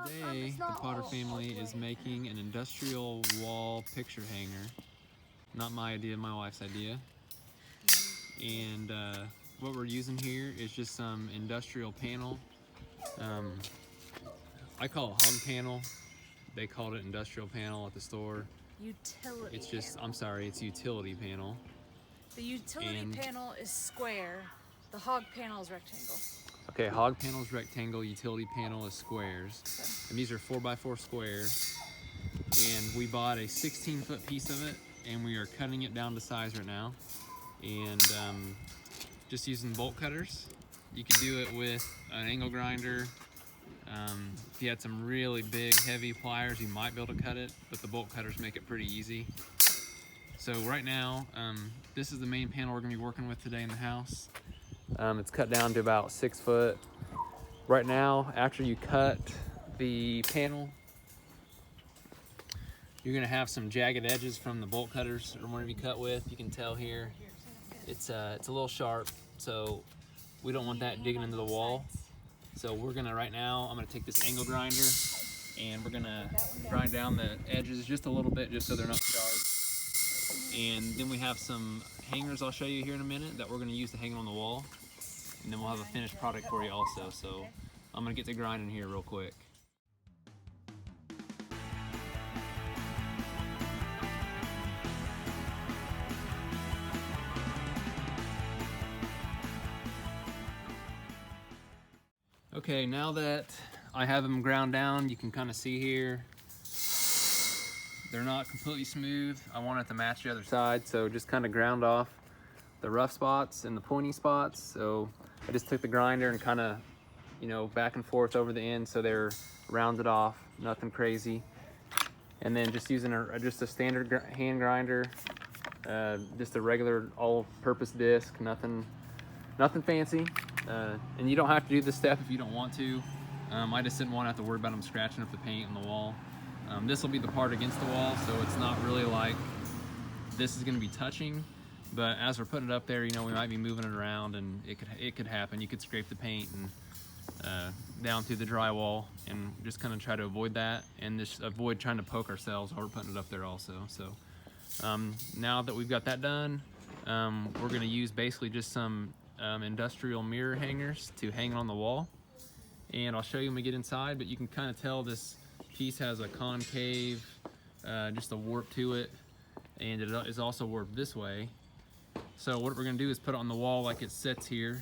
Today, the Potter family is making an industrial wall picture hanger. Not my idea, my wife's idea. And what we're using here is just some industrial panel. I call it hog panel. They called it industrial panel at the store. Utility It's just, panel. I'm sorry, it's utility panel. The utility panel is square. The hog panel is rectangle. Okay, hog panel is rectangle, utility panel is squares. And these are 4x4 squares. And we bought a 16-foot piece of it, and we are cutting it down to size right now. And just using bolt cutters. You could do it with an angle grinder. If you had some really big, heavy pliers, you might be able to cut it, but the bolt cutters make it pretty easy. So right now, this is the main panel we're gonna be working with today in the house. It's cut down to about 6 foot. Right now, after you cut the panel, you're gonna have some jagged edges from the bolt cutters or whatever you cut with. You can tell here, it's a little sharp, so we don't want that digging into the wall. So we're gonna, right now, I'm gonna take this angle grinder and we're gonna grind down the edges just a little bit, just so they're not sharp. And then we have some hangers I'll show you here in a minute that we're gonna use to hang on the wall. And then we'll have a finished product for you also. So I'm gonna get to grinding here real quick. Okay, now that I have them ground down, you can kind of see here, they're not completely smooth. I want it to match the other side, so just kind of ground off the rough spots and the pointy spots. So I just took the grinder and kind of, back and forth over the end so they're rounded off, nothing crazy. And then just using just a standard hand grinder, just a regular all-purpose disc, nothing fancy. And you don't have to do this step if you don't want to. I just didn't want to have to worry about them scratching up the paint on the wall. This will be the part against the wall, so it's not really like this is going to be touching. But as we're putting it up there, we might be moving it around, and it could happen. You could scrape the paint and down through the drywall, and just kind of try to avoid that, and just avoid trying to poke ourselves while we're putting it up there also. So now that we've got that done, we're going to use basically just some industrial mirror hangers to hang on the wall, and I'll show you when we get inside. But you can kind of tell this piece has a concave, just a warp to it, and it is also warped this way. So what we're going to do is put it on the wall like it sits here,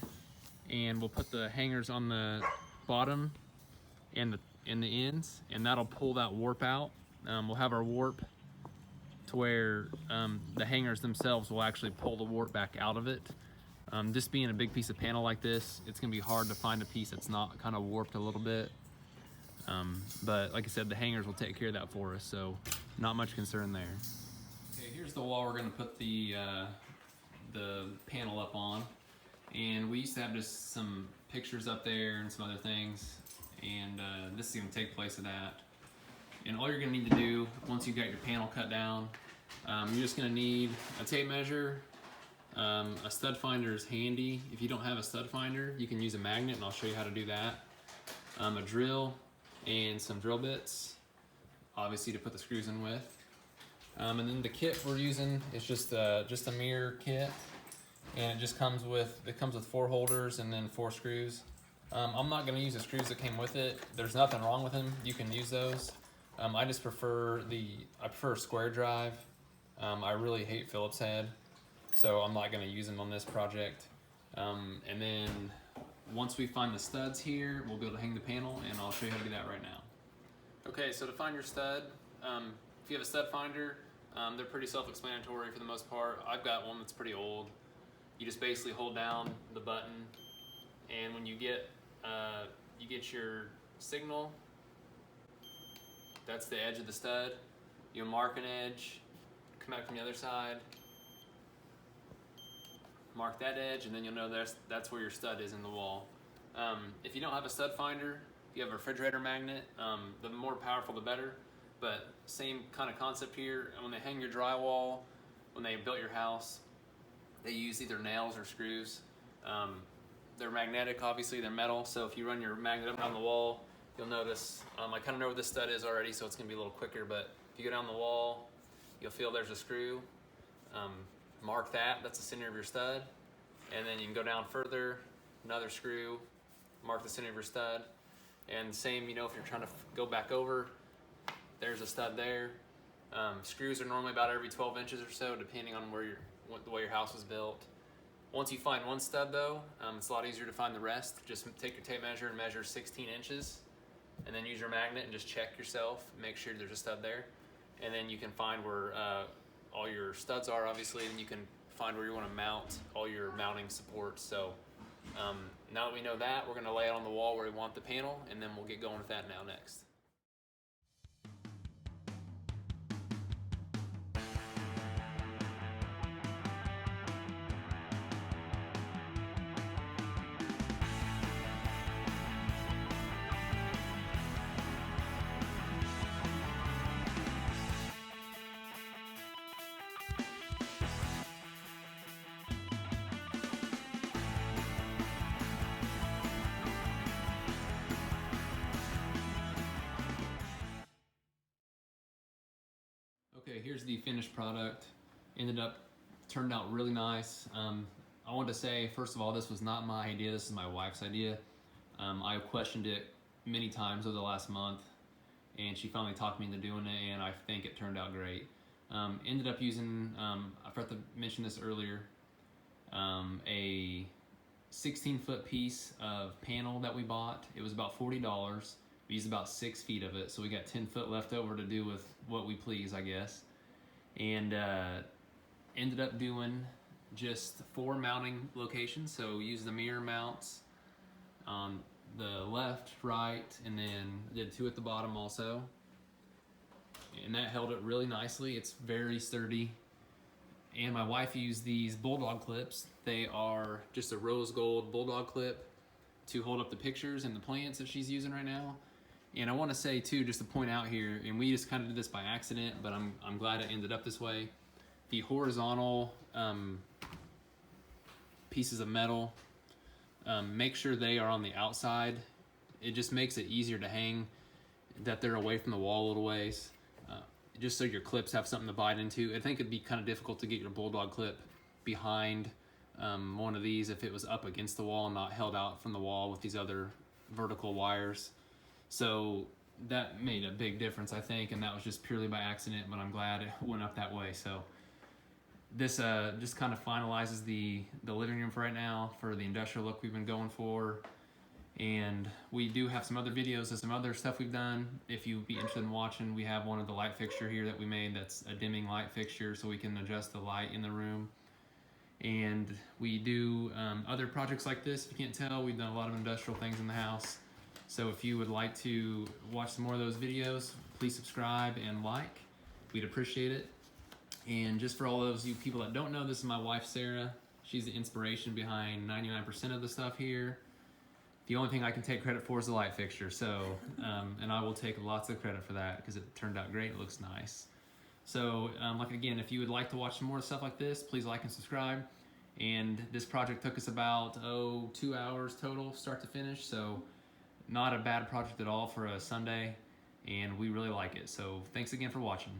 and we'll put the hangers on the bottom and the ends, and that'll pull that warp out. We'll have our warp to where the hangers themselves will actually pull the warp back out of it. This being a big piece of panel like this, it's gonna be hard to find a piece that's not kind of warped a little bit. But like I said, the hangers will take care of that for us, so not much concern there. Okay, here's the wall we're gonna put the panel up on. And we used to have just some pictures up there and some other things, and this is gonna take place of that. And all you're gonna need to do, once you've got your panel cut down, you're just gonna need a tape measure. A stud finder is handy. If you don't have a stud finder, you can use a magnet, and I'll show you how to do that. A drill and some drill bits, obviously to put the screws in with. And then the kit we're using is just a mirror kit, and it just comes with 4 holders and then 4 screws. I'm not going to use the screws that came with it. There's nothing wrong with them. You can use those. I just prefer a square drive. I really hate Phillips head, so I'm not going to use them on this project. And then once we find the studs here, we'll be able to hang the panel, and I'll show you how to do that right now. Okay, so to find your stud, if you have a stud finder, they're pretty self-explanatory for the most part. I've got one that's pretty old. You just basically hold down the button, and when you get your signal, that's the edge of the stud. You'll mark an edge, come out from the other side, mark that edge, and then you'll know that's where your stud is in the wall. If you don't have a stud finder, if you have a refrigerator magnet, the more powerful the better, but same kind of concept here. When they hang your drywall, when they built your house, they use either nails or screws. They're magnetic, obviously, they're metal, so if you run your magnet up on the wall, you'll notice, I kind of know where this stud is already, so it's gonna be a little quicker, but if you go down the wall, you'll feel there's a screw. Mark that, that's the center of your stud. And then you can go down further, another screw, mark the center of your stud. And same, you know, if you're trying to go back over, there's a stud there. Screws are normally about every 12 inches or so, depending on the way your house was built. Once you find one stud though, it's a lot easier to find the rest. Just take your tape measure and measure 16 inches, and then use your magnet and just check yourself, make sure there's a stud there. And then you can find where all your studs are, obviously, and you can find where you want to mount all your mounting supports. So now that we know that, we're going to lay it on the wall where we want the panel, and then we'll get going with that now next. Okay, here's the finished product. Turned out really nice. I want to say, first of all, this was not my idea, this is my wife's idea. I questioned it many times over the last month, and she finally talked me into doing it, and I think it turned out great. Ended up using, I forgot to mention this earlier, a 16-foot piece of panel that we bought. It was about $40. We used about 6 feet of it, so we got 10 foot left over to do with what we please, I guess. And ended up doing just 4 mounting locations. So use the mirror mounts on the left, right, and then did 2 at the bottom also. And that held it really nicely. It's very sturdy. And my wife used these bulldog clips. They are just a rose gold bulldog clip to hold up the pictures and the plants that she's using right now. And I want to say too, just to point out here, and we just kind of did this by accident, but I'm glad it ended up this way. The horizontal pieces of metal, make sure they are on the outside. It just makes it easier to hang, that they're away from the wall a little ways, just so your clips have something to bite into. I think it'd be kind of difficult to get your bulldog clip behind one of these if it was up against the wall and not held out from the wall with these other vertical wires. So that made a big difference, I think, and that was just purely by accident, but I'm glad it went up that way. So this just kind of finalizes the living room for right now, for the industrial look we've been going for. And we do have some other videos of some other stuff we've done. If you'd be interested in watching, we have one of the light fixture here that we made that's a dimming light fixture, so we can adjust the light in the room. And we do other projects like this. If you can't tell, we've done a lot of industrial things in the house. So if you would like to watch some more of those videos, please subscribe and like. We'd appreciate it. And just for all those you people that don't know, this is my wife, Sarah. She's the inspiration behind 99% of the stuff here. The only thing I can take credit for is the light fixture. So, and I will take lots of credit for that because it turned out great. It looks nice. So, like again, if you would like to watch some more stuff like this, please like and subscribe. And this project took us about 2 hours total, start to finish. So, not a bad project at all for a Sunday, and we really like it. So, thanks again for watching.